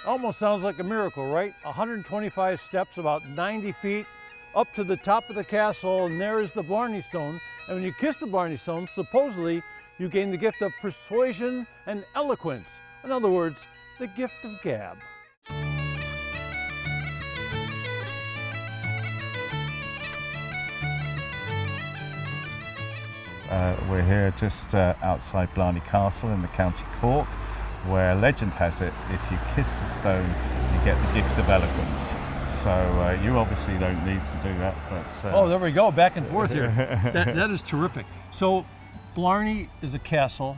Almost sounds like a miracle, right? 125 steps, about 90 feet, up to the top of the castle, and there is the Blarney Stone. And when you kiss the Blarney Stone, supposedly you gain the gift of persuasion and eloquence. In other words, the gift of gab. We're here just outside Blarney Castle in the County Cork, where legend has it, if you kiss the stone, you get the gift of eloquence. So you obviously don't need to do that, but... Oh, there we go, back and forth here. That is terrific. So Blarney is a castle,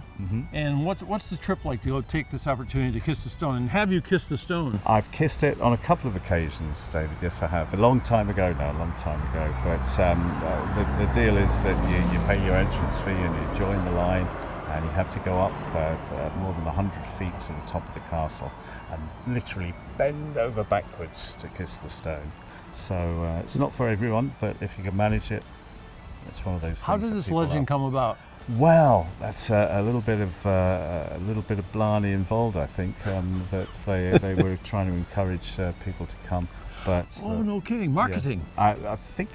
and what's the trip like to go take this opportunity to kiss the stone? And have you kissed the stone? I've kissed it on a couple of occasions, David. Yes, I have. A long time ago now, a long time ago. But the deal is that you pay your entrance fee and you join the line, and you have to go up more than 100 feet to the top of the castle and literally bend over backwards to kiss the stone. So it's not for everyone, but if you can manage it, it's one of those things. How did this legend come about? Well, that's a little bit of Blarney involved, I think. That they were trying to encourage people to come. But oh, no kidding! Marketing. Yeah, I think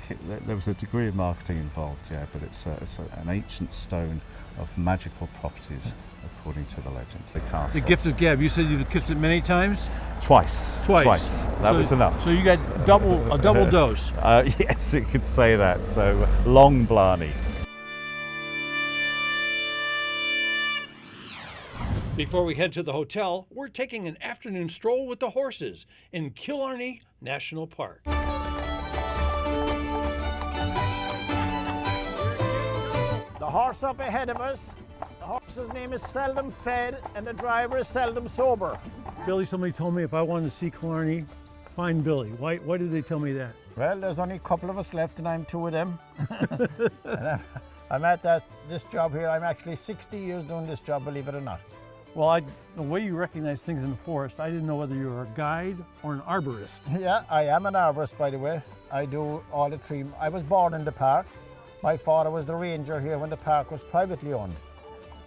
there was a degree of marketing involved. Yeah, but it's an ancient stone of magical properties, according to the legend. The castle. The gift of gab. You said you've kissed it many times. Twice. That was enough. So you got a double dose. Yes, you could say that. So long Blarney. Before we head to the hotel, we're taking an afternoon stroll with the horses in Killarney National Park. The horse up ahead of us, the horse's name is seldom fed and the driver is seldom sober. Billy, somebody told me if I wanted to see Killarney, find Billy. Why did they tell me that? Well, there's only a couple of us left and I'm two of them. And I'm at this job here. I'm actually 60 years doing this job, believe it or not. Well, the way you recognize things in the forest, I didn't know whether you were a guide or an arborist. Yeah, I am an arborist, by the way. I do all the tree. I was born in the park. My father was the ranger here when the park was privately owned.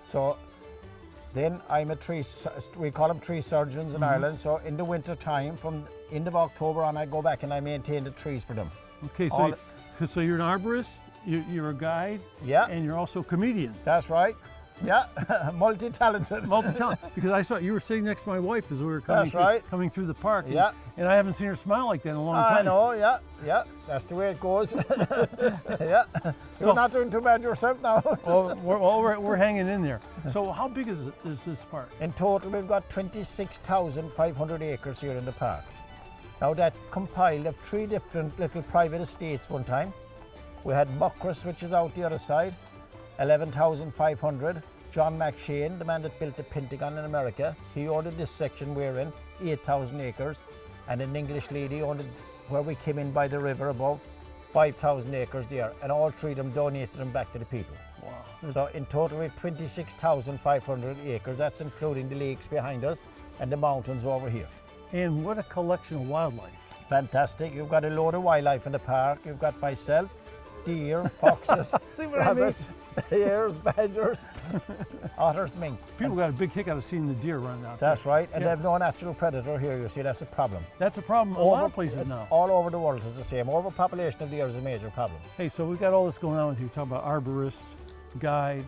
So then I'm a we call them tree surgeons in Ireland. So in the winter time, from end of October on, I go back and I maintain the trees for them. Okay, so you're an arborist, you're a guide, yeah, and you're also a comedian. That's right. Yeah, multi-talented. Multi-talented, because I saw you were sitting next to my wife as we were coming through the park. Yeah. And I haven't seen her smile like that in a long time. I know, yeah, that's the way it goes. Yeah, you're not doing too bad yourself now. we're hanging in there. So how big is this park? In total, we've got 26,500 acres here in the park. Now that compiled of 3 different little private estates one time. We had Buckras, which is out the other side, 11,500. John McShane, the man that built the Pentagon in America, he owned this section we're in, 8,000 acres. And an English lady owned it where we came in by the river above, 5,000 acres there. And all 3 of them donated them back to the people. Wow. So in total, we have 26,500 acres. That's including the lakes behind us and the mountains over here. And what a collection of wildlife. Fantastic. You've got a load of wildlife in the park. You've got myself, deer, foxes, rabbits, hares, badgers, otters, mink. People got a big kick out of seeing the deer running out. That's right, and they have no natural predator here, you see, that's a problem. That's a problem a lot of places now. All over the world is the same. Overpopulation of deer is a major problem. Hey, so we've got all this going on with you. Talk about arborist, guide,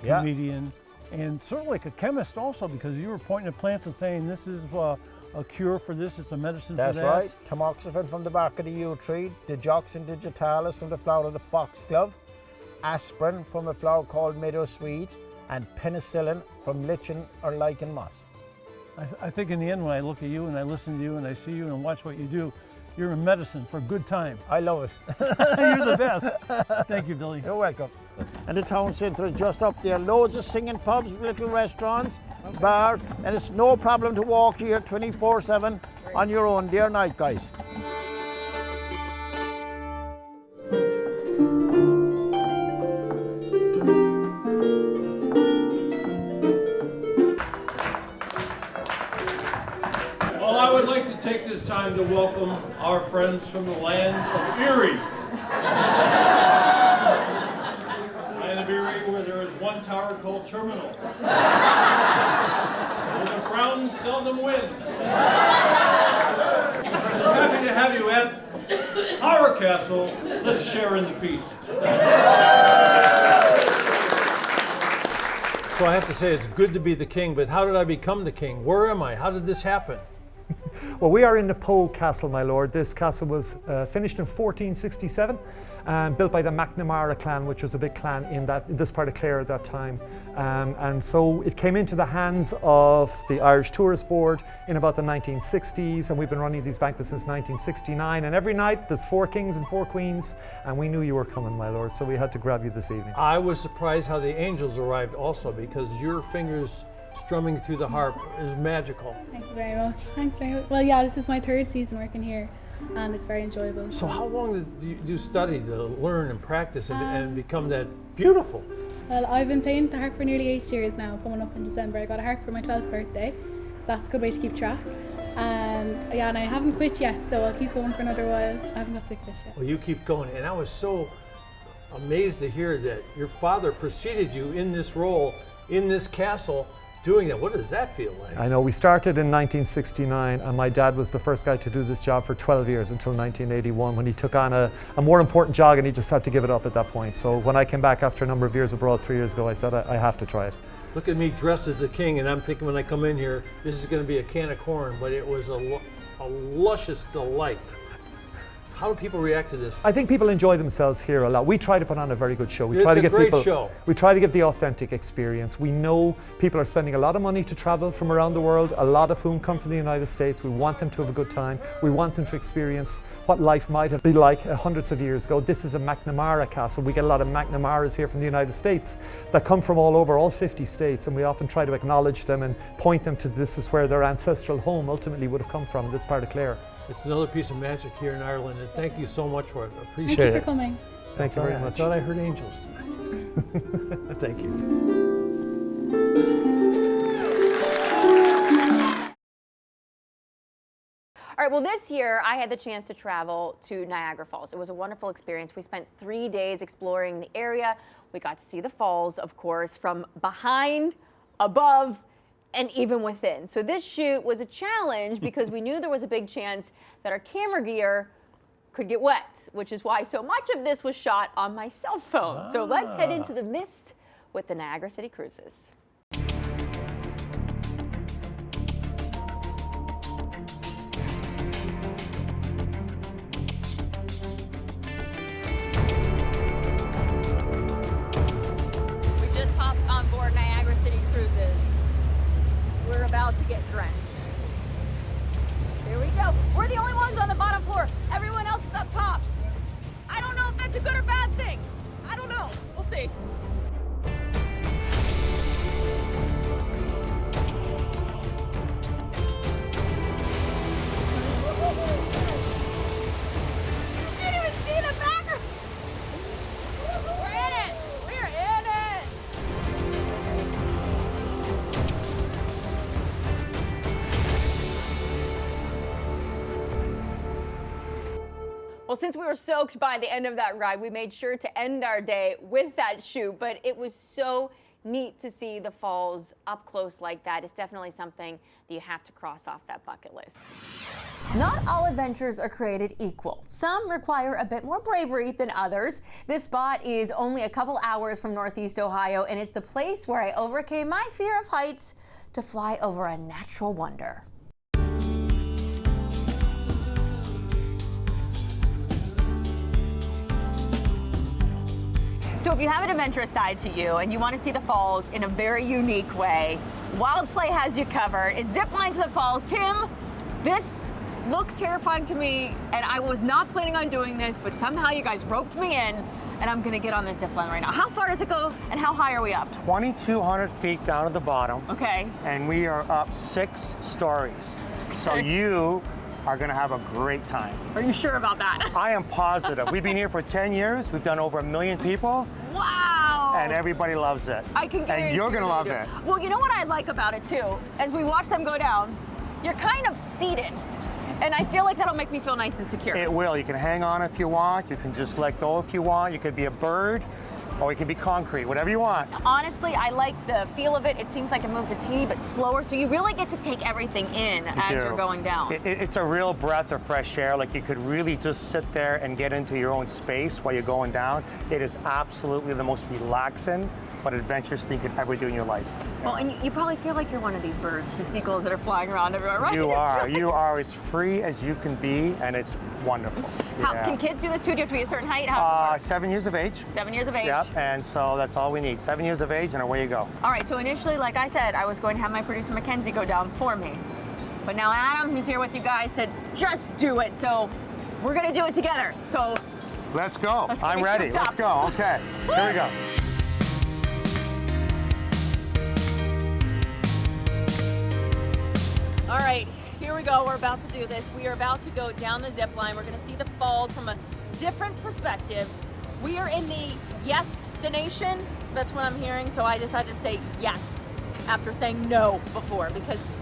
comedian, and sort of like a chemist also, because you were pointing at plants and saying this is a cure for this, it's a medicine for that. That's right. Tamoxifen from the bark of the yew tree, Digoxin digitalis from the flower of the foxglove, aspirin from a flower called meadowsweet, and penicillin from lichen or lichen moss. I think in the end, when I look at you and I listen to you and I see you and watch what you do, you're a medicine for a good time. I love it. You're the best. Thank you, Billy. You're welcome. And the town centre is just up there. Loads of singing pubs, little restaurants, bars, and it's no problem to walk here 24/7 on your own day or night, guys. Well, I would like to take this time to welcome our friends from the land of Erie. Land of Erie, where there is one tower called Terminal. Where the Browns seldom win. I'm happy to have you at our castle. Let's share in the feast. So I have to say, it's good to be the king, but how did I become the king? Where am I? How did this happen? Well, we are in the Poe Castle, my lord. This castle was finished in 1467 and built by the McNamara clan, which was a big clan in this part of Clare at that time. And so it came into the hands of the Irish Tourist Board in about the 1960s, and we've been running these banquets since 1969. And every night there's 4 kings and 4 queens, and we knew you were coming, my lord, so we had to grab you this evening. I was surprised how the angels arrived also, because your fingers strumming through the harp is magical. Thank you very much. Thanks very much. Well, yeah, this is my 3rd season working here, and it's very enjoyable. So how long did you study to learn and practice and become that beautiful? Well, I've been playing the harp for nearly 8 years now, coming up in December. I got a harp for my 12th birthday. That's a good way to keep track. Yeah, and I haven't quit yet, so I'll keep going for another while. I haven't got sick of it yet. Well, you keep going, and I was so amazed to hear that your father preceded you in this role, in this castle, doing that. What does that feel like? I know, we started in 1969, and my dad was the first guy to do this job for 12 years until 1981, when he took on a more important job and he just had to give it up at that point. So when I came back after a number of years abroad 3 years ago, I said I have to try it. Look at me dressed as the king, and I'm thinking when I come in here, this is going to be a can of corn, but it was a luscious delight. How do people react to this? I think people enjoy themselves here a lot. We try to put on a very good show. We It's try to a give great people. show. We try to give the authentic experience. We know people are spending a lot of money to travel from around the world. A lot of whom come from the United States. We want them to have a good time. We want them to experience what life might have been like hundreds of years ago. This is a McNamara castle. We get a lot of McNamaras here from the United States that come from all over, all 50 states, and we often try to acknowledge them and point them to this is where their ancestral home ultimately would have come from, this part of Clare. It's another piece of magic here in Ireland, and thank you so much for it. I appreciate Thank you it. for coming. Thank you very I much. thought I heard angels tonight. Thank you. All right, well, this year I had the chance to travel to Niagara Falls. It was a wonderful experience. We spent 3 days exploring the area. We got to see the falls, of course, from behind, above, and even within. So this shoot was a challenge because we knew there was a big chance that our camera gear could get wet, which is why so much of this was shot on my cell phone. So let's head into the mist with the Niagara City Cruises. We just hopped on board Niagara City Cruises. We're about to get drenched. Here we go. We're the only ones on the bottom floor. Everyone else is up top. I don't know if that's a good or bad thing. I don't know. We'll see. You can't even see the back. We're in it. We're in it. Well, since we were soaked by the end of that ride, we made sure to end our day with that shoot, but it was so neat to see the falls up close like that. It's definitely something that you have to cross off that bucket list. Not all adventures are created equal. Some require a bit more bravery than others. This spot is only a couple hours from Northeast Ohio, and it's the place where I overcame my fear of heights to fly over a natural wonder. So if you have an adventurous side to you and you want to see the falls in a very unique way, Wild Play has you covered. It's zip line to the falls. Tim, this looks terrifying to me, and I was not planning on doing this, but somehow you guys roped me in, and I'm gonna get on this zip line right now. How far does it go, and how high are we up? 2,200 feet down at the bottom, Okay. and we are up 6 stories. So Okay. you are going to have a great time. Are you sure about that? I am positive. We've been here for 10 years. We've done over 1 million people, Wow. and everybody loves it. I can guarantee And you're going to love do. it. Well, you know what I like about it too? As we watch them go down, you're kind of seated. And I feel like that'll make me feel nice and secure. It will. You can hang on if you want. You can just let go if you want. You could be a bird. or it can be concrete, whatever you want. Honestly, I like the feel of it. It seems like it moves a teeny bit slower, so you really get to take everything in as you're going down. It's a real breath of fresh air. Like you could really just sit there and get into your own space while you're going down. It is absolutely the most relaxing but adventurous thing you could ever do in your life. Well, and you probably feel like you're one of these birds, the seagulls that are flying around everywhere, right? You are. You are as free as you can be, and it's wonderful. How, can kids do this too? Do you have to be a certain height? How 7 years of age. 7 years of age? Yep, and so that's all we need. 7 years of age, and away you go. All right, so initially, like I said, I was going to have my producer Mackenzie go down for me. But now Adam, who's here with you guys, said, just do it. So we're gonna do it together. So let's go. I'm get ready. souped Let's up. go. Okay, here we go. All right, here we go. We're about to do this. We are about to go down the zip line. We're going to see the falls from a different perspective. We are in the yes-destination. That's what I'm hearing. So I decided to say yes after saying no before because,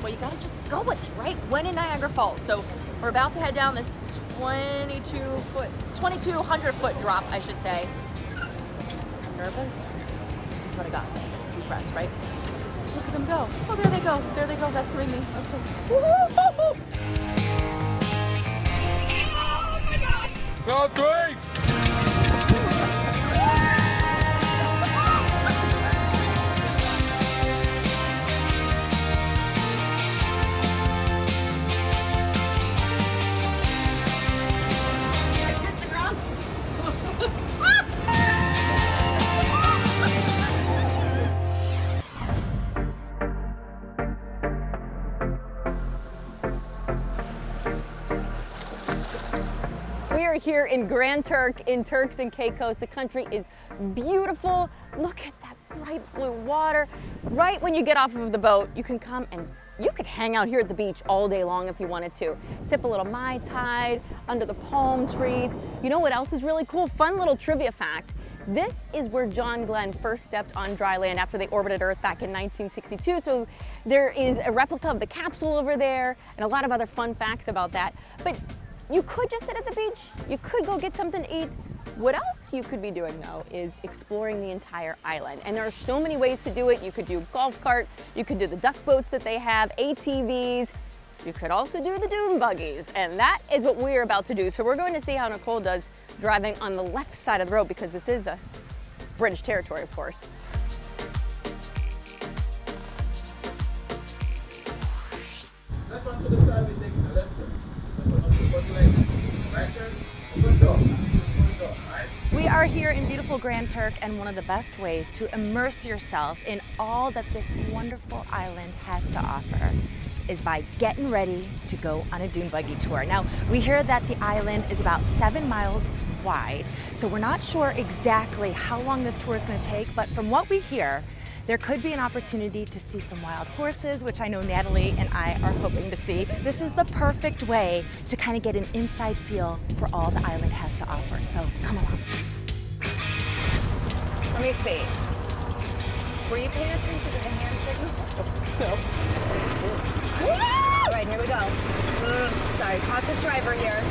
well, you got to just go with it, right? When in Niagara Falls. So we're about to head down this 2,200 foot drop, I should say. Nervous? But I got this. Deep breaths, right? Look at them go. Oh, there they go. There they go. That's Greeny. Okay. Woo-hoo-hoo-hoo. Oh my gosh! Go, three! Kiss the ground. We are here in Grand Turk in Turks and Caicos. The country is beautiful. Look at that bright blue water. Right when you get off of the boat, you can come and you could hang out here at the beach all day long if you wanted to. Sip a little Mai Tai under the palm trees. You know what else is really cool? Fun little trivia fact. This is where John Glenn first stepped on dry land after they orbited Earth back in 1962. So there is a replica of the capsule over there and a lot of other fun facts about that. But you could just sit at the beach. You could go get something to eat. What else you could be doing though is exploring the entire island. And there are so many ways to do it. You could do golf cart, you could do the duck boats that they have, ATVs. You could also do the dune buggies. And that is what we're about to do. So we're going to see how Nicole does driving on the left side of the road because this is a British territory, of course. Left on to the side, we take the left turn. Left on to the buggy like this. Right turn, open door. Just open door, right? We are here in beautiful Grand Turk, and one of the best ways to immerse yourself in all that this wonderful island has to offer is by getting ready to go on a dune buggy tour. Now, we hear that the island is about 7 miles wide, so we're not sure exactly how long this tour is going to take, but from what we hear, there could be an opportunity to see some wild horses, which I know Natalie and I are hoping to see. This is the perfect way to kind of get an inside feel for all the island has to offer, so come along. Let me see. Were you paying attention to the hand signal? No. All right, here we go. Sorry, cautious driver here.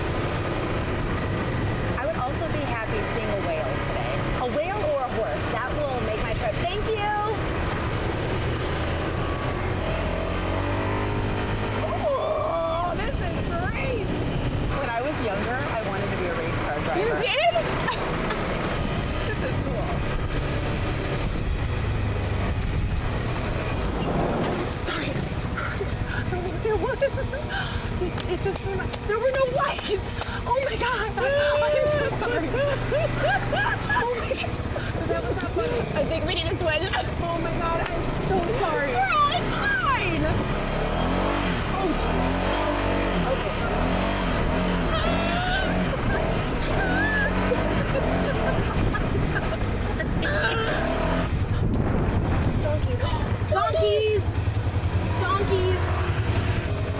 I would also be happy seeing a whale today. A whale or a horse, that will make my trip. Thank you. Oh, this is great. When I was younger, I wanted to be a race car driver. You did? This is cool. Sorry. There was. It just, there were no lights. Oh my God. I'm so sorry. Oh my God. That was not funny. I think we need to switch. Oh my God, I'm so sorry. Girl, it's fine. Oh, Donkeys. Donkeys.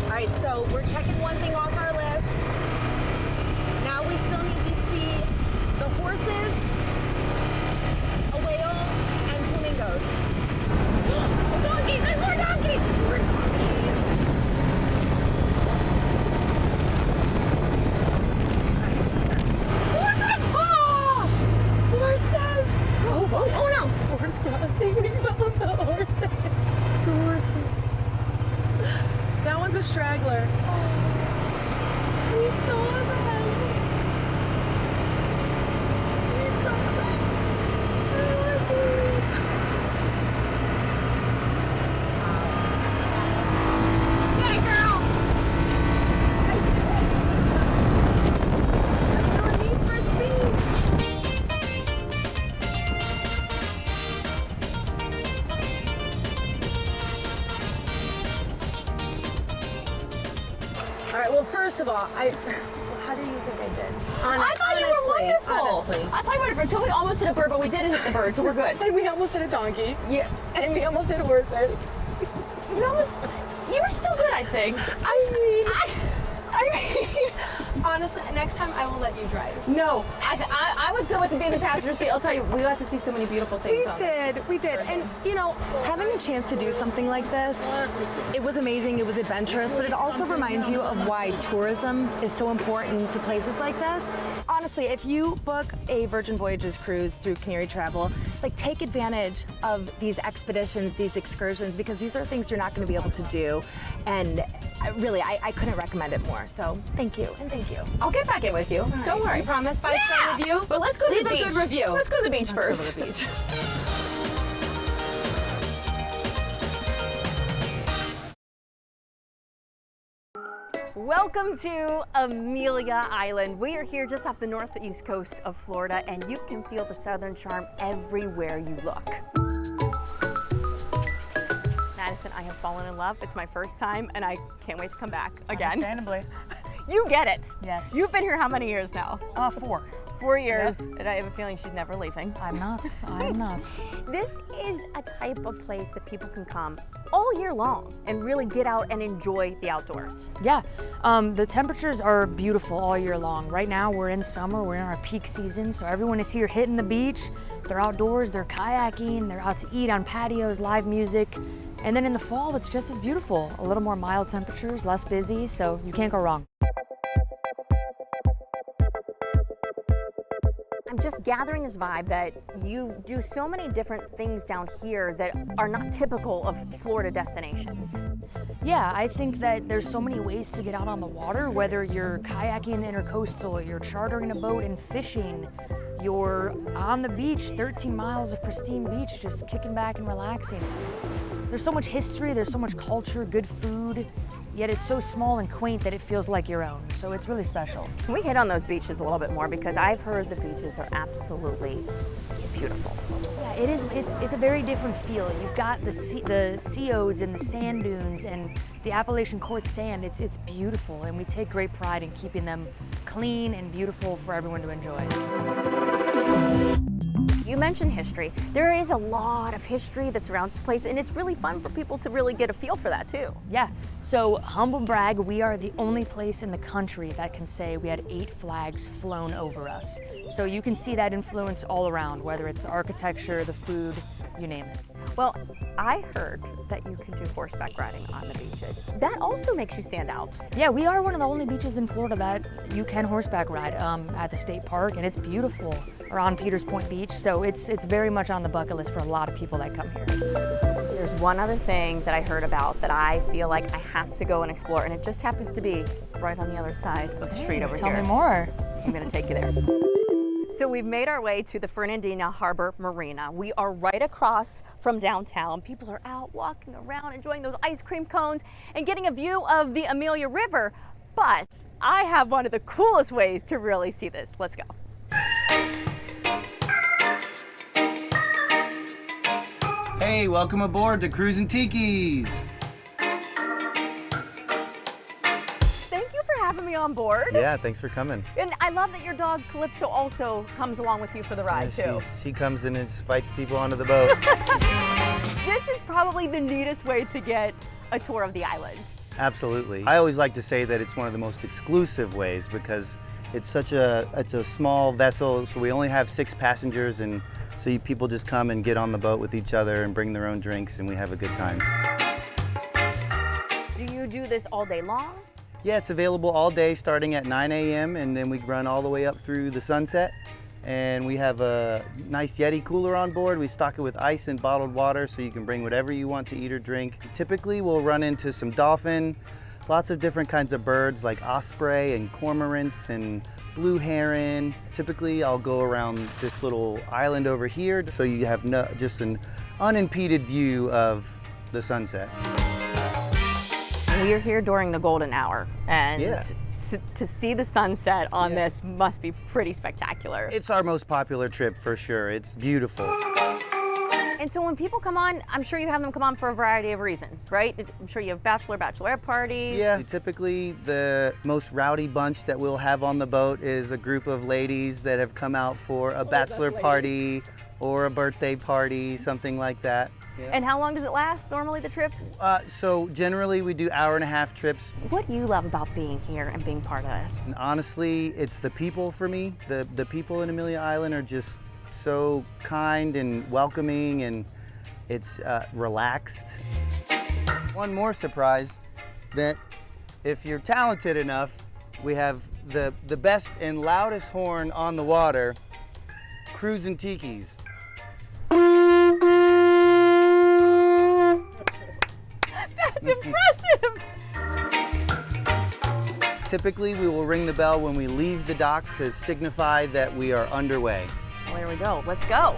All right, so we're checking one thing off our list. Now we still need to see the horses, a whale, and flamingos. Donkeys, I of all, how do you think I did? I thought you were wonderful. Honestly. I thought you were wonderful until we almost hit a bird, but we didn't hit the bird, so we're good. And we almost hit a donkey. Yeah. And we almost hit horses. You were still good, I think. I mean, honestly, next time I will let you drive. No, I was good with being in the passenger seat. I'll tell you, we got to see so many beautiful things on this. We did. And, you know, having a chance to do something like this, it was amazing, it was adventurous, but it also reminds you of why tourism is so important to places like this. Honestly, if you book a Virgin Voyages cruise through Canary Travel, like, take advantage of these expeditions, these excursions, because these are things you're not going to be able to do. And really, I couldn't recommend it more. So thank you, and thank you. I'll get back in with you. Right. Don't worry. You promise 5-star review? But let's go to Leave the beach. a good review. Let's go to the beach first. Go to the beach. Welcome to Amelia Island. We are here just off the northeast coast of Florida, and you can feel the southern charm everywhere you look. Madison, I have fallen in love. It's my first time, and I can't wait to come back again. Understandably. You get it. Yes. You've been here how many years now? 4. 4 years, Yep. and I have a feeling she's never leaving. I'm not. I'm not. This is a type of place that people can come all year long and really get out and enjoy the outdoors. Yeah. The temperatures are beautiful all year long. Right now we're in summer. We're in our peak season, so everyone is here hitting the beach. They're outdoors. They're kayaking. They're out to eat on patios, live music. And then in the fall, it's just as beautiful. A little more mild temperatures, less busy, so you can't go wrong. I'm just gathering this vibe that you do so many different things down here that are not typical of Florida destinations. Yeah, I think that there's so many ways to get out on the water, whether you're kayaking intercoastal, you're chartering a boat and fishing, you're on the beach, 13 miles of pristine beach, just kicking back and relaxing. There's so much history, there's so much culture, good food, yet it's so small and quaint that it feels like your own. So it's really special. Can we hit on those beaches a little bit more? Because I've heard the beaches are absolutely beautiful. Yeah, it is. It's a very different feel. You've got the sea oats and the sand dunes and the Appalachian quartz sand. It's beautiful, and we take great pride in keeping them clean and beautiful for everyone to enjoy. You mentioned history. There is a lot of history that surrounds this place, and it's really fun for people to really get a feel for that too. Yeah, so humble brag, we are the only place in the country that can say we had 8 flags flown over us. So you can see that influence all around, whether it's the architecture, the food, you name it. Well, I heard that you can do horseback riding on the beaches. That also makes you stand out. Yeah, we are one of the only beaches in Florida that you can horseback ride at the state park, and it's beautiful, or on Peters Point Beach, so it's very much on the bucket list for a lot of people that come here. There's one other thing that I heard about that I feel like I have to go and explore, and it just happens to be right on the other side of the street over here. Tell me more. I'm gonna take you there. So we've made our way to the Fernandina Harbor Marina. We are right across from downtown. People are out walking around, enjoying those ice cream cones and getting a view of the Amelia River. But I have one of the coolest ways to really see this. Let's go. Hey, welcome aboard to Cruisin' Tiki's. Thank you for having me on board. Yeah, thanks for coming. And I love that your dog Calypso also comes along with you for the ride too. She comes in and invites people onto the boat. This is probably the neatest way to get a tour of the island. Absolutely. I always like to say that it's one of the most exclusive ways because it's a small vessel, so we only have 6 passengers, and so people just come and get on the boat with each other and bring their own drinks, and we have a good time. Do you do this all day long? Yeah, it's available all day starting at 9 a.m. and then we run all the way up through the sunset. And we have a nice Yeti cooler on board. We stock it with ice and bottled water so you can bring whatever you want to eat or drink. Typically we'll run into some dolphin, lots of different kinds of birds like osprey and cormorants and blue heron. Typically I'll go around this little island over here so you have just an unimpeded view of the sunset. We are here during the golden hour, and Yeah. to see the sunset on this must be pretty spectacular. It's our most popular trip for sure. It's beautiful. And so when people come on, I'm sure you have them come on for a variety of reasons, right? I'm sure you have bachelorette parties. Yeah, typically the most rowdy bunch that we'll have on the boat is a group of ladies that have come out for a bachelor party or a birthday party, something like that. Yeah. And how long does it last, normally, the trip? So generally we do hour-and-a-half trips. What do you love about being here and being part of this? And honestly, it's the people for me. The people in Amelia Island are just so kind and welcoming, and it's relaxed. One more surprise, that if you're talented enough, we have the best and loudest horn on the water, Cruisin' Tiki's. That's impressive! Typically, we will ring the bell when we leave the dock to signify that we are underway. Well, there we go. Let's go.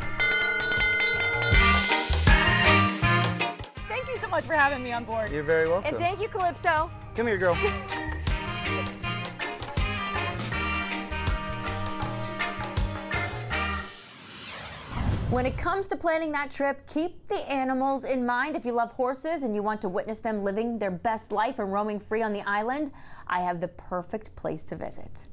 Thank you so much for having me on board. You're very welcome. And thank you, Calypso. Come here, girl. When it comes to planning that trip, keep the animals in mind. If you love horses and you want to witness them living their best life and roaming free on the island, I have the perfect place to visit.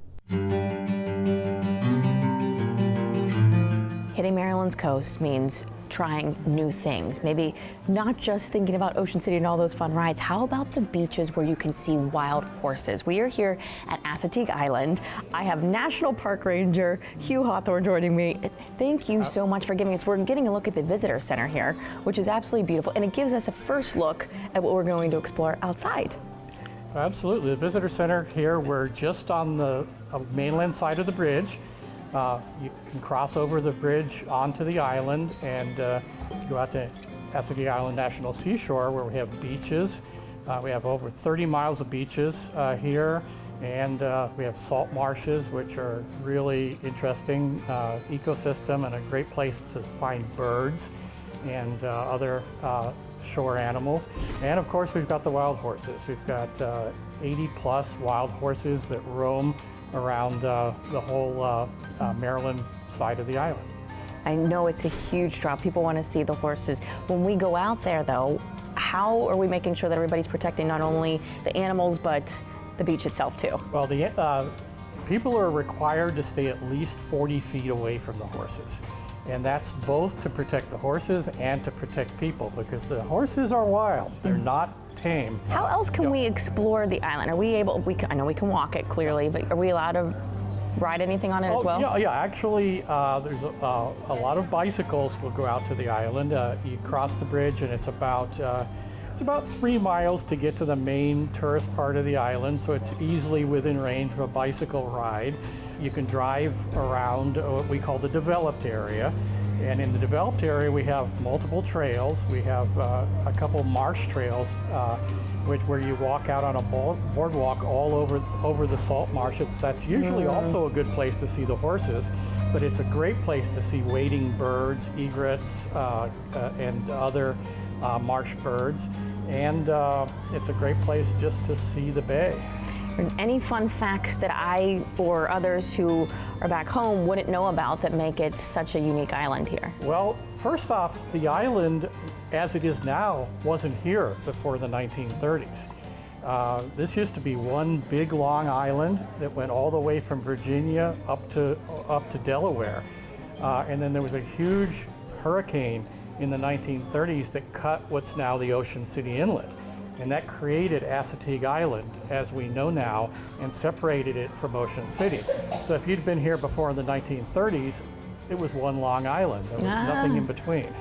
Hitting Maryland's coast means trying new things. Maybe not just thinking about Ocean City and all those fun rides. How about the beaches where you can see wild horses? We are here at Assateague Island. I have National Park Ranger Hugh Hawthorne joining me. Thank you so much for giving us. We're getting a look at the visitor center here, which is absolutely beautiful, and it gives us a first look at what we're going to explore outside. Absolutely. The visitor center here, we're just on the mainland side of the bridge. You can cross over the bridge onto the island and go out to Assateague Island National Seashore, where we have beaches. We have over 30 miles of beaches here, and we have salt marshes, which are really interesting ecosystem and a great place to find birds and other shore animals. And of course, we've got the wild horses. We've got 80 plus wild horses that roam around the whole Maryland side of the island. I know it's a huge draw. People want to see the horses. When we go out there, though, how are we making sure that everybody's protecting not only the animals, but the beach itself, too? Well, the people are required to stay at least 40 feet away from the horses. And that's both to protect the horses and to protect people, because the horses are wild. They're not tame. How else can we explore the island? Are we able, I know we can walk it clearly, but are we allowed to ride anything on it as well? Yeah, actually there's a lot of bicycles will go out to the island. You cross the bridge and it's about 3 miles to get to the main tourist part of the island, so it's easily within range of a bicycle ride. You can drive around what we call the developed area. And in the developed area, we have multiple trails. We have a couple marsh trails, where you walk out on a boardwalk all over the salt marsh. That's usually also a good place to see the horses, but it's a great place to see wading birds, egrets, and other marsh birds. And it's a great place just to see the bay. Any fun facts that I or others who are back home wouldn't know about that make it such a unique island here? Well, first off, the island, as it is now, wasn't here before the 1930s. This used to be one big long island that went all the way from Virginia up to Delaware. And then there was a huge hurricane in the 1930s that cut what's now the Ocean City Inlet. And that created Assateague Island, as we know now, and separated it from Ocean City. So if you'd been here before in the 1930s, it was one long island. There was nothing in between.